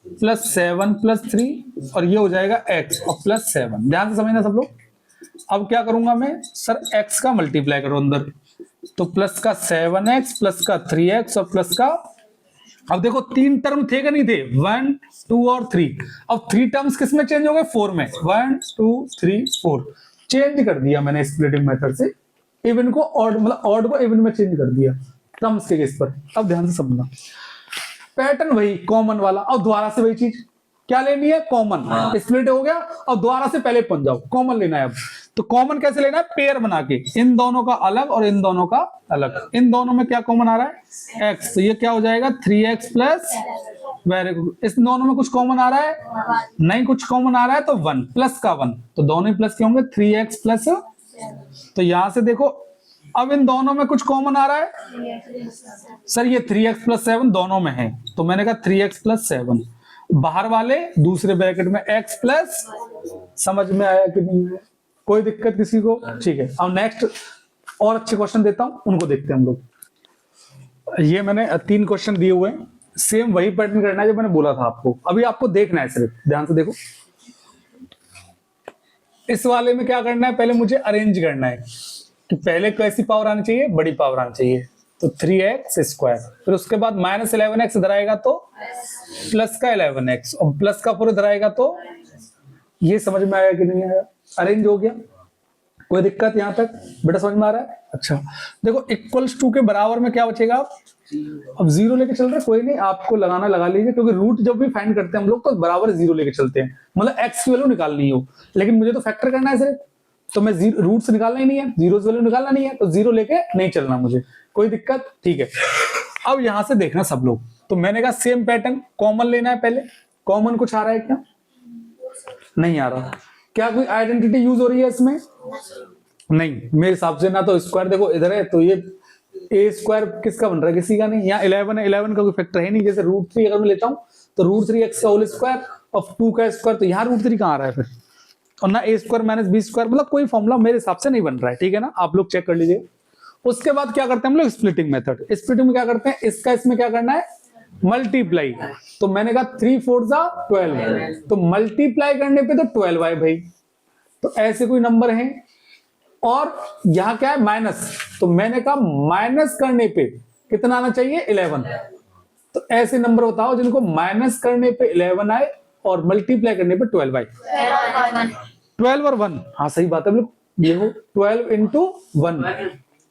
प्लस 7 प्लस 3 और ये हो जाएगा x और प्लस 7। ध्यान से समझना सब लोग। अब क्या करूंगा मैं, सर x का मल्टीप्लाई करो अंदर, तो प्लस का 7x प्लस का 3x और प्लस का, अब देखो 3 टर्म थे क्या नहीं थे, 1 2 और 3। अब 3 टर्म्स किस में चेंज हो गए, 4 में, 1 2 3 4 चेंज कर दिया मैंने स्प्लिटिंग मेथड से, इवन को ऑड, मतलब ऑड को इवन में चेंज कर दिया टर्म्स के केस पर। अब ध्यान से समझना, पैटर्न वही कॉमन वाला। अब दोबारा से वही चीज क्या लेनी है, कॉमन। स्प्लिट हो गया, अब दोबारा से पहले पहुंच जाओ, कॉमन लेना है। अब तो कॉमन कैसे लेना है, पेयर बना के, इन दोनों का अलग और इन दोनों का अलग। इन दोनों में क्या कॉमन आ रहा है, x, तो ये क्या हो जाएगा 3x प्लस, वेरी गुड। इस दोनों में कुछ कॉमन आ रहा है, नहीं कुछ कॉमन आ रहा है, तो 1 प्लस का 1, तो दोनों ही प्लस के होंगे, 3x प्लस। तो यहां से देखो, अब इन दोनों में कुछ कॉमन आ रहा है, सर ये 3x प्लस 7 दोनों में है, तो मैंने कहा 3x प्लस 7, बाहर वाले दूसरे ब्रैकेट में x प्लस। समझ में आया कि नहीं है, कोई दिक्कत किसी को? ठीक है। अब नेक्स्ट और अच्छे क्वेश्चन देता हूं, उनको देखते हैं हम लोग। ये मैंने 3 क्वेश्चन दिए हुए हैं, सेम वही पैटर्न करना है जो मैंने बोला था आपको, अभी आपको देखना है सिर्फ, ध्यान से देखो। इस वाले में क्या करना है, पहले मुझे अरेंज करना है कि पहले कैसी पावर आनी चाहिए, बड़ी पावर आनी चाहिए, तो 3x स्क्वायर, फिर उसके बाद माइनस 11x इधर आएगा तो प्लस का 11x, और प्लस का 4 इधर आएगा तो, ये समझ में आया कि नहीं आया, अरेंज हो गया, कोई दिक्कत यहां तक बेटा, समझ में आ रहा है? अच्छा देखो, इक्वल्स टू के बराबर में क्या बचेगा, अब 0 लेके चल रहे, कोई नहीं, आपको लगाना लगा लीजिए, क्योंकि रूट जब भी फाइंड करते हैं हम लोग तो बराबर 0 लेके चलते हैं, मतलब x की वैल्यू निकालनी हो, लेकिन मुझे तो फैक्टर करना है सिर्फ, तो मैं रूट से निकालना ही नहीं है, 0 वैल्यू निकालना नहीं है, तो 0 लेके नहीं चलना मुझे, कोई दिक्कत? ठीक है। अब यहां से देखना सब लोग, तो मैंने कहा सेम पैटर्न, कॉमन लेना है पहले। कॉमन कुछ आ रहा है क्या, नहीं आ रहा। क्या कोई आइडेंटिटी यूज हो रही है इसमें, नहीं मेरे हिसाब से ना, तो स्क्वायर देखो इधर है, तो ये ए स्क्वायर किसका बन रहा है, किसी का नहीं। यहाँ 11 है, 11 का कोई फैक्टर है नहीं, जैसे √3 अगर मैं लेता हूँ तो √3x का होल स्क्वायर और 2 का स्क्वायर, तो यहाँ √3 कहाँ आ रहा है फिर, और ना a square minus b square, मतलब कोई फॉर्मूला मेरे हिसाब से नहीं बन रहा है, ठीक है ना, आप लोग चेक कर लीजिए। उसके बाद क्या करते हैं हम लोग, स्प्लिटिंग मेथड। स्प्लिटिंग में क्या करते हैं, इसका इसमें क्या करना है, मल्टीप्लाई। तो मैंने कहा 3 4 12, तो मल्टीप्लाई करने पे तो 12 आए भाई, तो ऐसे कोई नंबर है, और यहां क्या है माइनस, तो मैंने कहा माइनस करने पे कितना आना चाहिए, 11। तो ऐसे नंबर बताओ जिनको माइनस करने पे 11 आए और मल्टीप्लाई करने पे 12 आए। 12 और 1, हाँ सही बात है, ये हो 12 इंटू 1,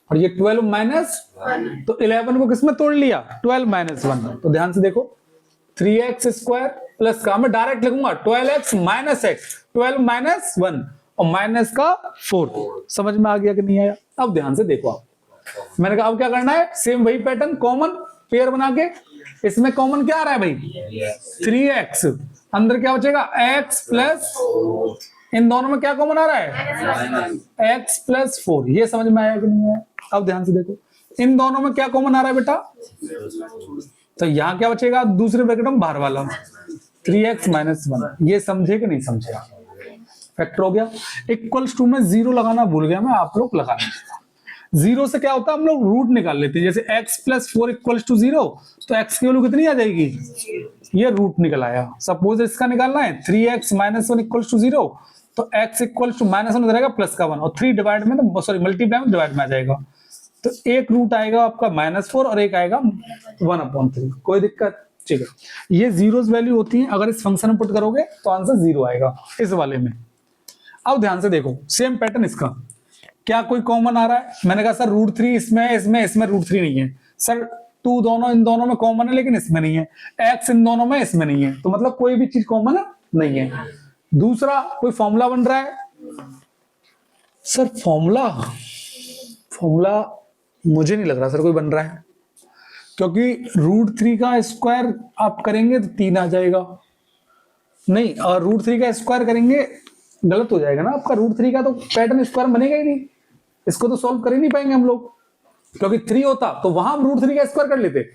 और ये 12 माइनस, तो 11 को किसमें तोड़ लिया, 12 माइनस 1। तो ध्यान से देखो, 3x स्क्वायर प्लस का, मैं डायरेक्ट लिखूंगा 12x माइनस x, 12 माइनस 1 और माइनस का 4। समझ में आ गया कि नहीं आया? अब ध्यान से देखो आप, मैंने कहा अब क्या करना है, सेम वही पैटर्न, कॉमन पेयर बना के। इसमें कॉमन क्या आ रहा है भाई, 3x, अंदर क्या बचेगा x प्लस, इन दोनों में क्या कॉमन आ रहा है, x प्लस 4। ये समझ में आया कि नहीं आया? अब ध्यान से देखो, इन दोनों में क्या कॉमन आ रहा है बेटा, तो यहां क्या बचेगा, दूसरे ब्रैकेट में बाहर वाला 3x माइनस 1। ये समझे कि नहीं समझे? फैक्टर हो गया। इक्वल्स टू में 0 लगाना भूल गया मैं, आप लोग लगा लीजिए। 0 से क्या होता है, हम लोग रूट निकाल लेते हैं, जैसे x प्लस 4 इक्वल्स टू 0, तो x की वैल्यू कितनी आ जाएगी, ये रूट निकल आया। सपोज इसका निकालना है 3x माइनस 1 इक्वल्स टू 0, तो x इक्वल्स टू माइनस 1 हो जाएगा प्लस का 1, और 3 डिवाइड में, तो सॉरी मल्टीप्लाई में डिवाइड में आ जाएगा, तो एक रूट आएगा आपका -4 और एक आएगा 1/3। कोई दिक्कत? ठीक है, ये जीरोस वैल्यू होती है, अगर इस फंक्शन में पुट करोगे तो आंसर 0 आएगा इस वाले में। अब ध्यान से देखो, सेम पैटर्न इसका, क्या कोई कॉमन आ रहा है? मैंने कहा सर √3 इसमें √3 नहीं है सर, 2 दोनों इन दोनों में कॉमन है लेकिन इसमें नहीं है, x इन दोनों में इसमें नहीं है, तो मतलब कोई भी चीज कॉमन नहीं है। दूसरा, कोई फॉर्मूला बन रहा है सर, फॉर्मूला मुझे नहीं लग रहा सर कोई बन रहा है, क्योंकि √3 का स्क्वायर आप करेंगे तो 3 आ जाएगा, नहीं, और √3 का स्क्वायर करेंगे गलत हो जाएगा ना आपका, √3 का तो पैटर्न स्क्वायर बनेगा ही नहीं, इसको तो सॉल्व कर ही नहीं पाएंगे हम लोग, क्योंकि 3 होता तो वहां हम √3 का स्क्वायर कर लेते,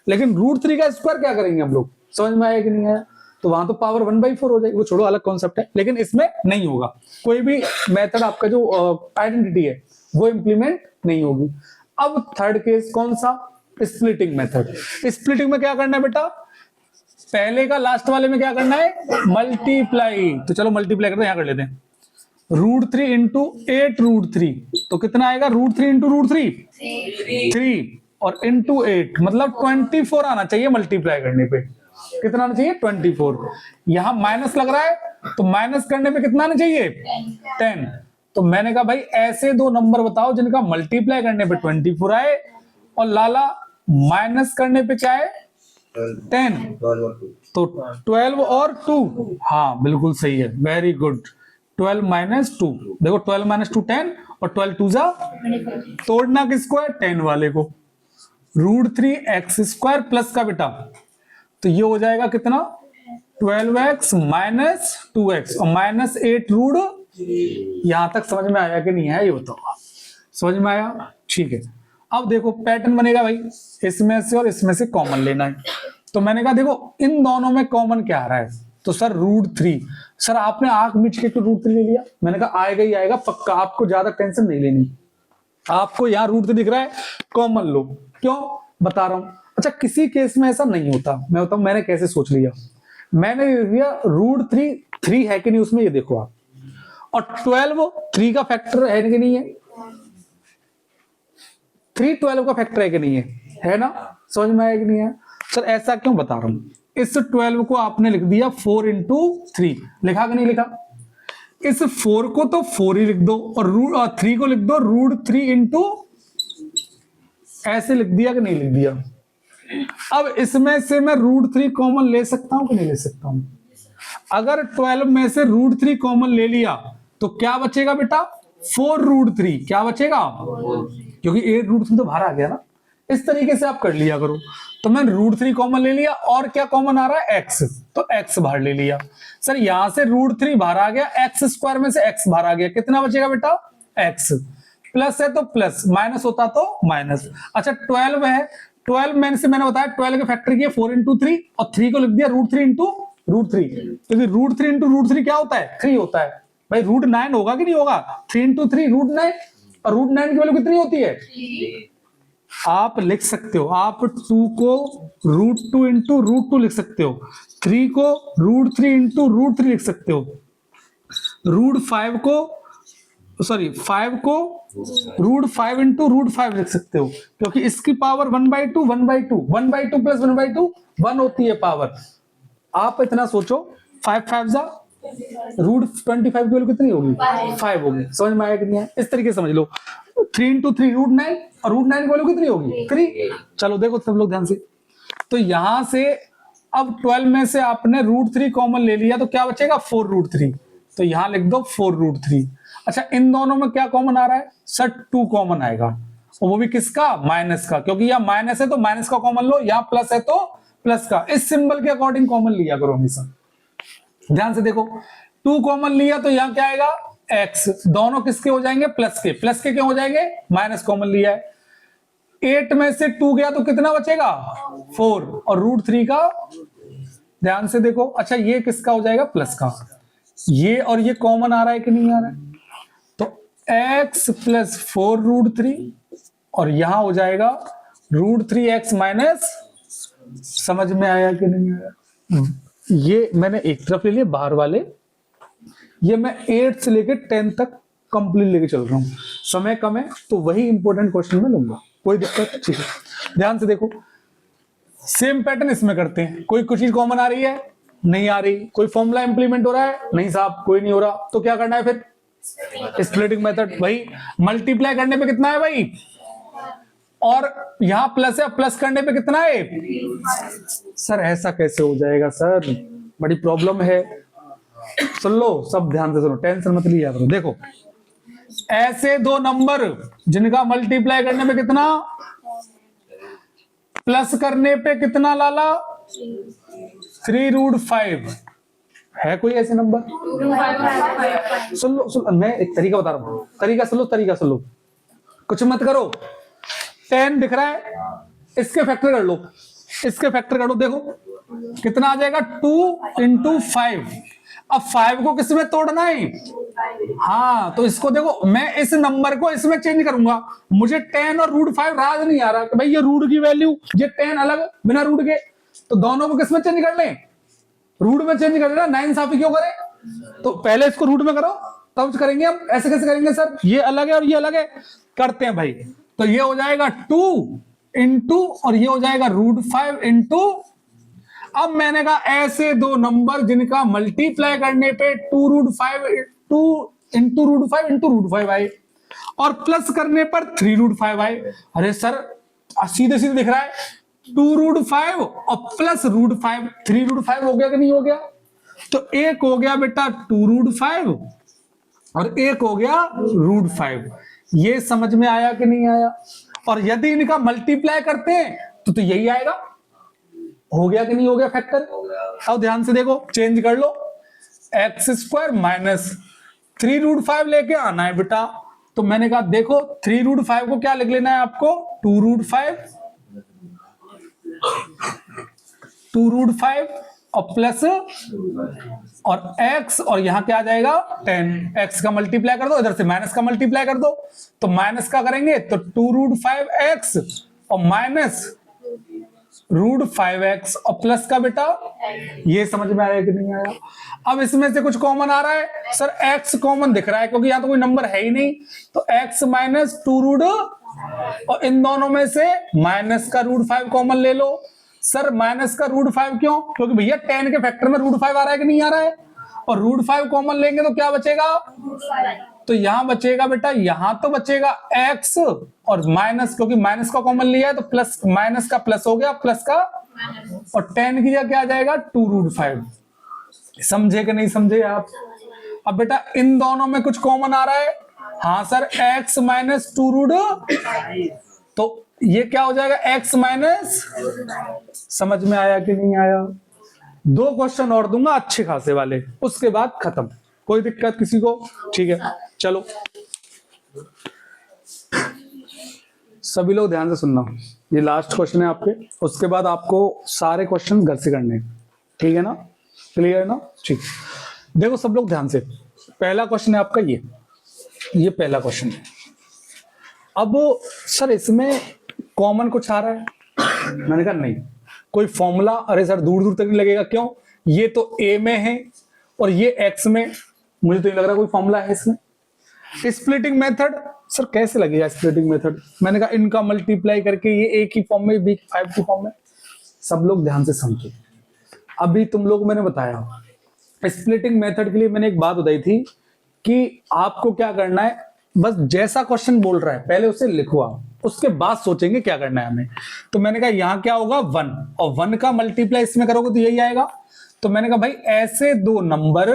लेकिन √3 का स्क्वायर क्या करेंगे हम लोग, समझ में आया कि नहीं आया? तो वहां तो पावर 1/4 हो जाएगी, वो छोड़ो, अलग कॉन्सेप्ट है, लेकिन इसमें नहीं होगा, कोई भी मेथड आपका जो आइडेंटिटी है वो इंप्लीमेंट नहीं होगी। अब थर्ड केस कौन सा? Splitting method. स्प्लिटिंग में क्या करना है बेटा? पहले का लास्ट वाले में क्या करना है? मल्टीप्लाई। तो चलो मल्टीप्लाई करते हैं, यहां कर लेते हैं, √3 इंटू 8√3, तो कितना आएगा? √3 इंटू √3 3 और इंटू 8, मतलब 24 आना चाहिए मल्टीप्लाई करने पे। कितना आना चाहिए? 24। यहां माइनस लग रहा है तो माइनस करने पे कितना आना चाहिए? 10। तो मैंने कहा भाई ऐसे दो नंबर बताओ जिनका मल्टीप्लाई करने पे 24 आए और लाला माइनस करने पे क्या है? 10। तो 12 और 2, हाँ बिल्कुल सही है, वेरी गुड। 12 - 2, देखो 12 - 2 10 और 12 2 जा, तोड़ना किसको है? 10 वाले को। √3x² प्लस का बेटा, तो ये हो जाएगा कितना? 12x - 2x और -8 यहां तक समझ में आया कि नहीं है? ये बताओ, समझ में आया? ठीक है, अब देखो पैटर्न बनेगा भाई, इसमें से और इसमें से कॉमन लेना है, तो मैंने कहा देखो इन दोनों में कॉमन क्या आ रहा है, तो सर √3। सर आपने आंख मिच के √3 ले लिया, मैंने कहा आएगा ही आएगा पक्का, आपको ज्यादा टेंशन नहीं लेनी, आपको यहाँ √3 दिख रहा है, कॉमन लो। क्यों बता रहा हूं? अच्छा, किसी केस में ऐसा नहीं होता, मैं बताऊं मैंने कैसे सोच लिया। मैंने लिया √3 3 है कि नहीं उसमें, ये देखो आप, और 12 3 का फैक्टर है कि नहीं है, 3 12 का फैक्टर है कि नहीं है ना? समझ में आया कि नहीं है? सर ऐसा क्यों बता रहा हूं, इस 12 को आपने लिख दिया 4 × 3, लिखा कि नहीं लिखा? इस 4 को तो 4 ही लिख दो और 3 को लिख दो √3 इंटू, ऐसे लिख दिया कि नहीं लिख दिया? अब इसमें से मैं √3 कॉमन ले सकता हूं कि नहीं ले सकता हूं? अगर 12 में से √3 कॉमन ले लिया तो क्या बचेगा बेटा? 4√3। क्या बचेगा? क्योंकि 8√3 तो बाहर आ गया ना, इस तरीके से आप कर लिया करो। तो मैंने √3 कॉमन ले लिया, और क्या कॉमन आ रहा है? x, तो x बाहर ले लिया। सर यहां से √3 बाहर आ गया, x² में से x बाहर आ गया, कितना बचेगा बेटा? x। प्लस है तो प्लस, माइनस होता तो माइनस। अच्छा 12 है, 12 मैंने बताया 12 के फैक्टर किए 4 × 3 और 3 को लिख दिया √3 इंटू √3, क्योंकि √3 इंटू √3 क्या होता है? 3 होता है भाई। √9 होगा कि नहीं होगा? 3 × 3 √9, और √9 की वैल्यू कितनी होती है? आप लिख सकते हो, आप 2 को √2 इंटू √2 लिख सकते हो, 3 को √3 इंटू √3 लिख सकते हो, √5 को सॉरी 5 को √5 इंटू √5 लिख सकते हो, क्योंकि इसकी पावर 1/2 1/2 1/2 प्लस 1/2 1 होती है पावर। आप इतना सोचो, 5 5 जा, √25 की वैल्यू कितनी होगी? 5 होगी। समझ में आया कि नहीं? इस तरीके समझ लो, 3 × 3 √9 और √9 की वैल्यू कितनी होगी? 3। चलो देखो सब लोग ध्यान से, तो यहां से अब 12 में से आपने √3 कॉमन ले लिया तो क्या बचेगा? 4√3, तो यहां लिख दो 4√3। अच्छा इन दोनों में क्या कॉमन आ रहा है? सर 2 कॉमन आएगा, और वो भी किसका? माइनस का, क्योंकि यहाँ माइनस है तो माइनस का कॉमन लो, यहाँ प्लस है तो प्लस का, इस सिंबल के अकॉर्डिंग कॉमन लिया करो हमेशा। ध्यान से देखो, 2 कॉमन लिया तो यहाँ क्या आएगा? x। दोनों किसके हो जाएंगे? प्लस के। प्लस के क्या हो जाएंगे? माइनस कॉमन लिया है। 8 में से 2 गया तो कितना बचेगा? 4 और √3 का, ध्यान से देखो, अच्छा ये किसका हो जाएगा? प्लस का। ये और ये कॉमन आ रहा है कि नहीं आ रहा है? तो x प्लस 4√3 और यहां हो जाएगा √3x माइनस, समझ में आया कि नहीं आया? ये मैंने एक तरफ ले लिया बाहर वाले, ये मैं 8 से लेकर 10 तक कंप्लीट लेके चल रहा हूँ, समय कम है तो वही इंपॉर्टेंट क्वेश्चन में लूंगा, कोई दिक्कत? ठीक है, ध्यान से देखो, सेम पैटर्न इसमें करते हैं। कोई कुछ चीज कॉमन आ रही है, नहीं आ रही, कोई फॉर्मूला इंप्लीमेंट हो रहा है, नहीं साहब कोई नहीं हो रहा, तो क्या करना है फिर? Splitting method. भाई मल्टीप्लाई करने पे कितना है भाई, और यहां प्लस है, प्लस करने पे कितना है? सर ऐसा कैसे हो जाएगा सर, बड़ी प्रॉब्लम है। सुन लो, सब ध्यान से सुनो, टेंशन मत लिया करो। देखो, ऐसे दो नंबर जिनका मल्टीप्लाई करने पे कितना, प्लस करने पे कितना लाला, 3√5 है। कोई ऐसे नंबर? सुन लो, मैं एक तरीका बता रहा हूं, तरीका सुन लो, कुछ मत करो। 10 दिख रहा है, इसके फैक्टर कर लो, इसके फैक्टर कर लो, देखो कितना आ जाएगा, 2 × 5। अब 5 को किस में तोड़ना है? हाँ, तो इसको देखो, मैं इस नंबर को इसमें चेंज करूंगा। मुझे 10 और √5 राज नहीं आ रहा कि भाई ये रूट की वैल्यू, ये 10 अलग बिना रूट के, तो दोनों को किस में चेंज कर लें? रूट में चेंज कर लेना। नाइंसाफी क्यों करें? तो पहले इसको रूट में करो, तब करेंगे हम। ऐसे कैसे करेंगे सर, ये अलग है और ये अलग है? करते हैं भाई। तो ये हो जाएगा 2 × और ये हो जाएगा √5 × अब मैंने कहा ऐसे दो नंबर जिनका मल्टीप्लाई करने पे 2 × √5 आए और प्लस करने पर 3√5 आए। अरे सर सीधे सीधे दिख रहा है, 2√5 और प्लस √5, 3√5 हो गया कि नहीं हो गया? तो एक हो गया बेटा 2√5 और एक हो गया √5। ये समझ में आया कि नहीं आया? और यदि इनका मल्टीप्लाई करते हैं तो यही आएगा। हो गया कि नहीं हो गया फैक्टर? अब ध्यान से देखो, चेंज कर लो, x² माइनस 3√5 लेके आना है बेटा। तो मैंने कहा देखो 3√5 को क्या लिख लेना है आपको, 2√5 और प्लस और x, और यहां क्या आ जाएगा 10। x का मल्टीप्लाई कर दो, इधर से माइनस का मल्टीप्लाई कर दो, तो माइनस का करेंगे तो 2√5x और माइनस √5x और प्लस का बेटा, ये समझ में आया कि नहीं आया? अब इसमें से कुछ कॉमन आ रहा है सर, x कॉमन दिख रहा है क्योंकि यहां तो कोई नंबर है ही नहीं, तो x माइनस 2√, और इन दोनों में से माइनस का √5 कॉमन ले लो। सर माइनस का √5 क्यों? क्योंकि भैया 10 के फैक्टर में √5 आ रहा है कि नहीं आ रहा है, और √5 कॉमन लेंगे तो क्या बचेगा? तो यहां बचेगा बेटा, यहां तो बचेगा x और माइनस, क्योंकि माइनस का कॉमन लिया है तो प्लस, माइनस का प्लस हो गया, प्लस का, और 10 की जगह क्या आ जाएगा 2√5। समझे कि नहीं समझे आप? अब बेटा इन दोनों में कुछ कॉमन आ रहा है, हाँ सर x माइनस 2√, तो ये क्या हो जाएगा x माइनस, समझ में आया कि नहीं आया? 2 क्वेश्चन और दूंगा अच्छे खासे वाले, उसके बाद खत्म। कोई दिक्कत किसी को? ठीक है, चलो सभी लोग ध्यान से सुनना, ये लास्ट क्वेश्चन है आपके, उसके बाद आपको सारे क्वेश्चन घर से करने हैं, ठीक है ना? क्लियर ना? ठीक, देखो सब लोग ध्यान से, पहला क्वेश्चन है आपका ये पहला क्वेश्चन है। अब सर इसमें कॉमन कुछ आ रहा है? मैंने कहा नहीं, कोई फॉर्मूला, अरे सर दूर दूर तक नहीं लगेगा, क्यों? ये तो a में है और ये x में, मुझे तो नहीं लग रहा कोई फॉर्मूला है इसमें। स्प्लिटिंग मेथड, सर कैसे लगेगा स्प्लिटिंग मेथड? मैंने कहा इनका मल्टीप्लाई करके ये a की फॉर्म में, b की 5 की फॉर्म में। सब लोग ध्यान से समझो, अभी तुम लोग मैंने बताया स्प्लिटिंग मेथड के लिए मैंने एक बात बताई थी कि आपको क्या करना है, बस जैसा क्वेश्चन बोल रहा है पहले उसे लिखो आप, उसके बाद सोचेंगे क्या करना है हमें। तो मैंने कहा यहां क्या होगा 1, और 1 का मल्टीप्लाई इसमें करोगे तो यही आएगा। तो मैंने कहा भाई ऐसे दो नंबर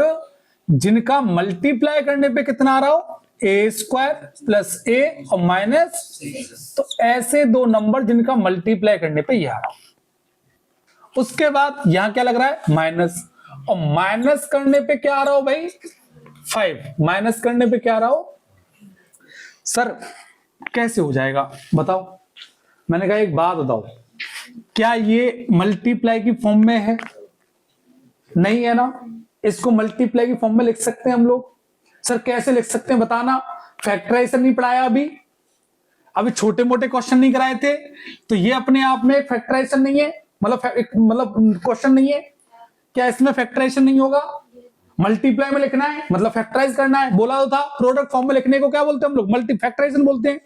जिनका मल्टीप्लाई करने पे कितना आ रहा हो, a² + a और माइनस, तो ऐसे दो नंबर जिनका मल्टीप्लाई करने पे ये आ रहा हो। उसके बाद यहां क्या लग रहा है माइनस, और माइनस करने पे क्या आ रहा हो भाई 5, माइनस करने पे क्या आ रहा हो। सर कैसे हो जाएगा बताओ? मैंने कहा एक बात बताओ, क्या ये मल्टीप्लाई की फॉर्म में है? नहीं है ना, इसको मल्टीप्लाई की फॉर्म में लिख सकते हैं हम लोग। सर कैसे लिख सकते हैं बताना? फैक्टराइजेशन नहीं पढ़ाया अभी छोटे मोटे क्वेश्चन नहीं कराए थे, तो ये अपने आप में फैक्टराइजेशन नहीं है, मतलब क्वेश्चन नहीं है क्या? इसमें फैक्टराइजेशन नहीं होगा? मल्टीप्लाई में लिखना है मतलब फैक्टराइज करना है, बोला तो था। प्रोडक्ट फॉर्म में लिखने को क्या बोलते हैं हम लोग? मल्टी फैक्टराइजेशन बोलते हैं,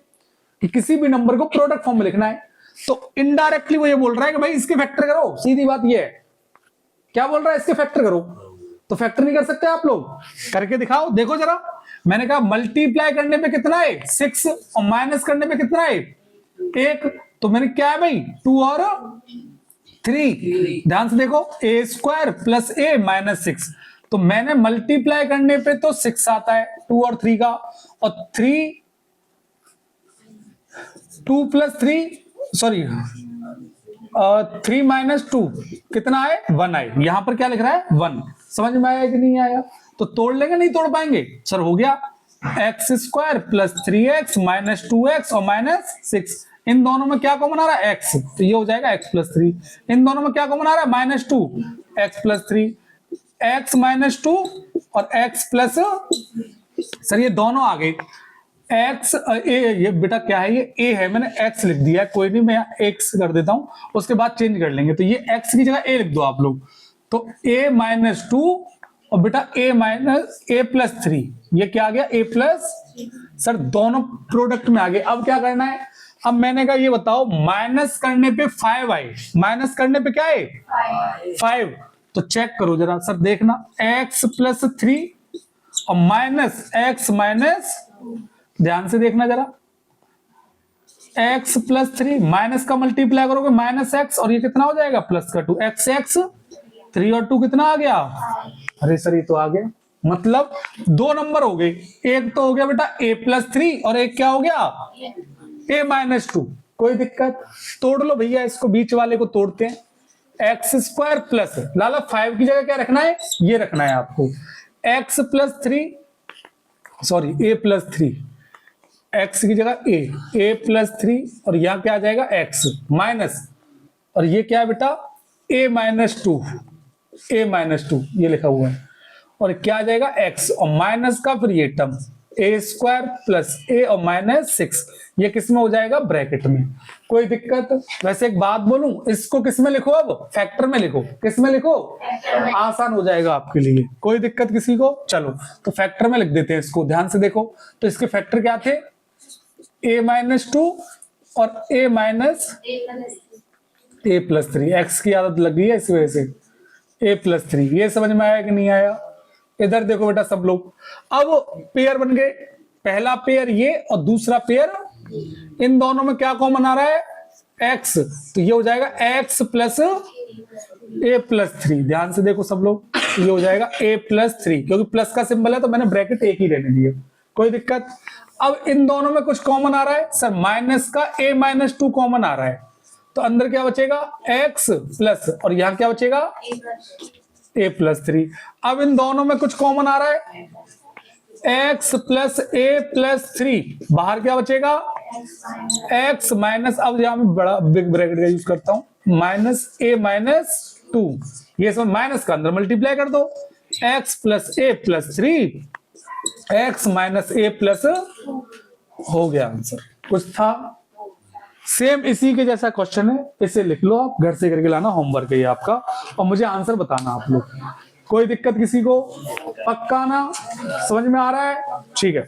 कि किसी भी नंबर को प्रोडक्ट फॉर्म में लिखना है। तो इनडायरेक्टली वो ये बोल रहा है कि भाई इसके फैक्टर करो, सीधी बात ये है। क्या बोल रहा है? इसके फैक्टर करो। तो फैक्टर नहीं कर सकते आप लोग? करके दिखाओ, देखो जरा। मैंने कहा मल्टीप्लाई करने पे कितना है 6 और माइनस करने पे कितना है 1। तो मैंने क्या है भाई 2 और 3। ध्यान से देखो, ए स्क्वायर प्लस ए माइनस 6। तो मैंने मल्टीप्लाई करने पे तो 6 आता है 2 और 3 का, और 2 प्लस 3 सॉरी 3 माइनस 2 कितना है 1 है। यहां पर क्या लिख रहा है 1। समझ में आया कि नहीं आया? तो तोड़ लेंगे, नहीं तोड़ पाएंगे सर? हो गया x square plus 3x minus 2x और माइनस 6। इन दोनों में क्या कॉमन आ रहा है x, तो ये हो जाएगा x प्लस 3। इन दोनों में क्या कॉमन आ रहा है minus 2 x plus 3, x minus 2 और x प्लस, सर ये दोनों आ गए x ए, ये बेटा क्या है, ये a है, मैंने x लिख दिया है, कोई नहीं मैं x कर देता हूं, उसके बाद चेंज कर लेंगे। तो ये x की जगह a लिख दो आप लोग। तो a माइनस 2 और बेटा a माइनस a प्लस 3, ये क्या आ गया a प्लस। सर दोनों प्रोडक्ट में आ गए। अब क्या करना है? अब मैंने कहा ये बताओ माइनस करने पे 5 आए, माइनस करने पे क्या है 5। तो चेक करो जरा सर, देखना x प्लस 3 और माइनस x माइनस, ध्यान से देखना जरा, x प्लस 3 माइनस का मल्टीप्लाई करोगे माइनस x और ये कितना हो जाएगा प्लस का 2 x 3 और 2 कितना आ गया? अरे सर ये तो आ गया। मतलब 2 नंबर हो गए, एक तो हो गया बेटा a प्लस 3 और एक क्या हो गया a माइनस 2। कोई दिक्कत? तोड़ लो भैया इसको, बीच वाले को तोड़ते हैं। एक्स स्क्वायर प्लस लाला 5 की जगह क्या रखना है? ये रखना है आपको x plus 3 sorry a plus 3, x की जगह a प्लस 3 और यहां क्या आ जाएगा x माइनस, और ये क्या है बेटा a माइनस 2, a माइनस 2 ये लिखा हुआ है, और क्या आ जाएगा x और माइनस का फिर ये term a square plus a और माइनस 6, ये किस में हो जाएगा ब्रैकेट में। कोई दिक्कत? वैसे एक बात बोलूं, इसको किस में लिखो? अब फैक्टर में लिखो। किस में लिखो? आसान हो जाएगा आपके लिए। कोई दिक्कत किसी को? चलो तो फैक्टर में लिख देते हैं इसको। ध्यान से देखो, तो इसके फैक्टर क्या थे a माइनस 2 और a minus a plus 3। X की आदत लग गई है इस वजह से a प्लस 3। ये समझ में आया कि नहीं आया? इधर देखो बेटा सब लोग, अब पेयर बन गए, पहला पेयर ये और दूसरा पेयर, इन दोनों में क्या कॉमन आ रहा है x, तो ये हो जाएगा x प्लस a प्लस 3। ध्यान से देखो सब लोग, ये हो जाएगा a प्लस 3, क्योंकि प्लस का सिंबल है तो मैंने ब्रैकेट एक ही रहने दिया। कोई दिक्कत? अब इन दोनों में कुछ कॉमन आ रहा है सर, माइनस का a माइनस 2 कॉमन आ रहा है, तो अंदर क्या बचेगा x प्लस, और यहां क्या बचेगा a प्लस 3। अब इन दोनों में कुछ कॉमन आ रहा है x प्लस a प्लस 3, बाहर क्या बचेगा x माइनस, अब यहां मैं बड़ा बिग ब्रैकेट का यूज करता हूं, माइनस a माइनस 2, ये सब माइनस का अंदर मल्टीप्लाई कर दो, x plus a plus 3 x minus a plus, हो गया आंसर। कुछ था? सेम इसी के जैसा क्वेश्चन है, इसे लिख लो आप, घर से करके लाना, होमवर्क है ये आपका, और मुझे आंसर बताना आप लोग। कोई दिक्कत किसी को? पक्का ना? समझ में आ रहा है? ठीक है।